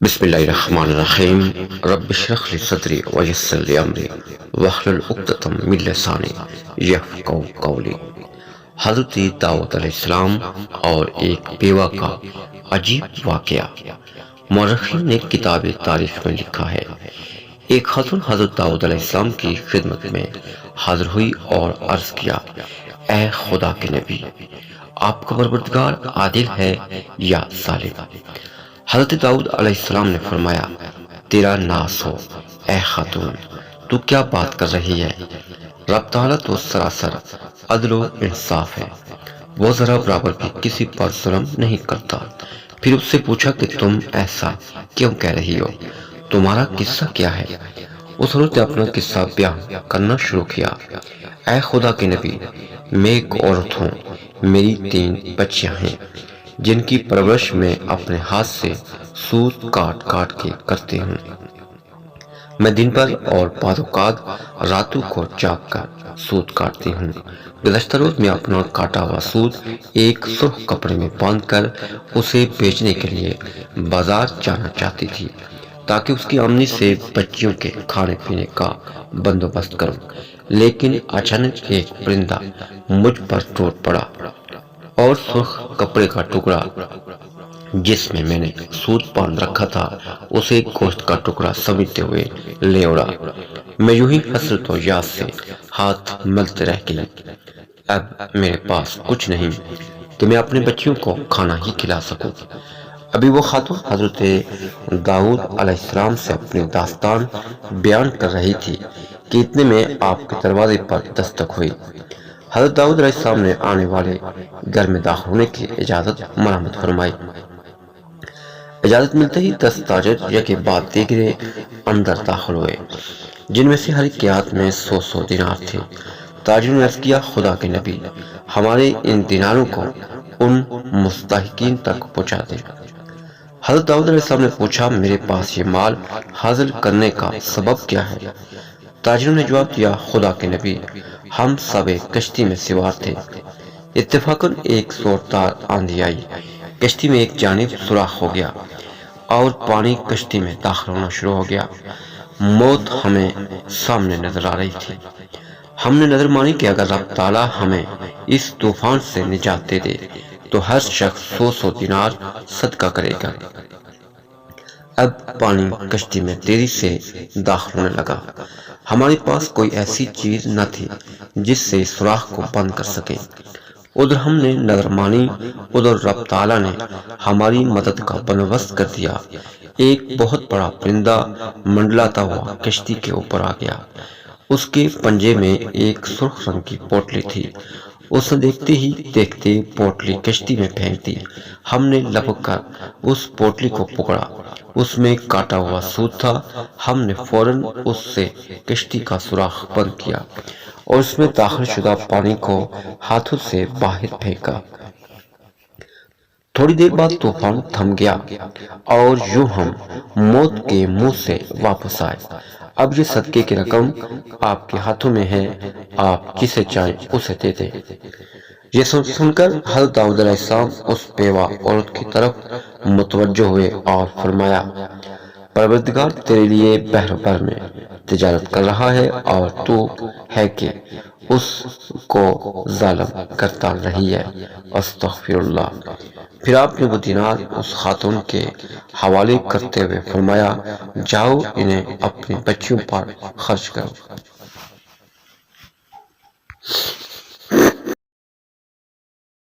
بسم اللہ الرحمن الرحیم رب اشرح لی صدری ویسر لی امری واحلل عقدۃ من لسانی یفقہوا قولی۔ حضرت داؤد علیہ السلام اور ایک بیوہ کا عجیب واقعہ۔ مورخین نے کتاب تاریخ میں لکھا ہے، ایک خاتون حضرت داؤد علیہ السلام کی خدمت میں حاضر ہوئی اور عرض کیا، اے خدا کے نبی، آپ کا پروردگار عادل ہے یا ظالم؟ حضرت داؤد علیہ السلام نے فرمایا، تیرا ناس ہو اے خاتون، تو کیا بات کر رہی ہے؟ رب تعالیٰ تو سراسر عدل و انصاف ہے، وہ ذرا برابر بھی کسی پر ظلم نہیں کرتا۔ پھر اس سے پوچھا کہ تم ایسا کیوں کہہ رہی ہو، تمہارا قصہ کیا ہے؟ اس عورت نے اپنا قصہ بیان کرنا شروع کیا، اے خدا کے نبی، میں ایک عورت ہوں، میری 3 بچیاں ہیں جن کی پرورش میں اپنے ہاتھ سے سوت کاٹ کاٹ کے کرتی ہوں۔ میں دن پر اور بعض اوقات راتوں کو جاگ کر سوت کاٹتی ہوں۔ گزشتہ روز میں اپنا کاٹا ہوا سوت ایک سرخ کپڑے میں باندھ کر اسے بیچنے کے لیے بازار جانا چاہتی تھی تاکہ اس کی آمدنی سے بچیوں کے کھانے پینے کا بندوبست کروں، لیکن اچانک ایک پرندہ مجھ پر ٹوٹ پڑا اور سرخ کپڑے کا ٹکڑا جس میں نے سوت باندھ رکھا تھا اسے گوشت کا ٹکڑا سمیٹتے ہوئے لے اڑا۔ میں یوں ہی حسرت و یاس سے ہاتھ ملتے رہ گئی۔ اب میرے پاس کچھ نہیں کہ میں اپنے بچیوں کو کھانا ہی کھلا سکوں۔ ابھی وہ خاتون حضرت داؤد علیہ السلام سے اپنی داستان بیان کر رہی تھی کہ اتنے میں آپ کے دروازے پر دستک ہوئی۔ حضرت داؤد علیہ السلام نے آنے والے گھر میں داخل ہونے کی اجازت مرحمت فرمائی۔ اجازت ملتے ہی 10 تاجر یکے بعد دیگرے اندر داخل ہوئے، جن میں سے ہر ایک کے ہاتھ میں 100 دینار تھے۔ تاجروں نے عرض کیا، خدا کے نبی، ہمارے ان دیناروں کو ان مستحقین تک پہنچا دیں۔ حضرت داؤد علیہ السلام نے پوچھا، میرے پاس یہ مال حاصل کرنے کا سبب کیا ہے؟ تاجروں نے جواب دیا، خدا کے نبی، ہم سب ایک کشتی میں سوار تھے، اتفاقاً ایک زوردار آندھی آئی، کشتی میں ایک جانب سوراخ ہو گیا اور پانی کشتی میں داخل ہونا شروع ہو گیا۔ موت ہمیں سامنے نظر آ رہی تھی۔ ہم نے نظر مانی کہ اگر رب تعالیٰ ہمیں اس طوفان سے نجات دے دے تو ہر شخص 100 دینار صدقہ کرے گا۔ اب پانی کشتی میں تیزی سے داخل ہونے لگا۔ ہمارے پاس کوئی ایسی چیز نہ تھی جس سے اس سوراخ کو بند کر سکے۔ ادھر ہم نے نظر مانی، ادھر رب تعالیٰ نے ہماری مدد کا بندوبست کر دیا۔ ایک بہت بڑا پرندہ منڈلاتا ہوا کشتی کے اوپر آ گیا۔ اس کے پنجے میں ایک سرخ رنگ کی پوٹلی تھی۔ اس نے دیکھتے ہی دیکھتے پوٹلی کشتی میں پھینک دی۔ ہم نے لپک کر اس پوٹلی کو پکڑا، اس میں کاٹا ہوا سوت تھا۔ ہم نے فوراً اس سے کشتی کا سوراخ بند کیا اور اس میں داخل شدہ پانی کو ہاتھوں سے باہر پھینکا۔ تھوڑی دیر بعد طوفان تھم گیا اور یوں ہم موت کے منہ سے واپس آئے۔ اب یہ صدقے کی رقم آپ کے ہاتھوں میں ہے، آپ جسے چاہیں اسے دے دیں۔ یہ سن کر حضرت داؤد علیہ السلام اس بیوہ عورت کی طرف متوجہ ہوئے اور فرمایا، پروردگار تیرے لیے بحر بر میں تجارت کر رہا ہے اور تو ہے کہ اس کو ظالم کرتا رہی ہے، استغفر اللہ۔ پھر آپ نے وہ دینار اس خاتون کے حوالے کرتے ہوئے فرمایا، جاؤ انہیں اپنی بچیوں پر خرچ کرو۔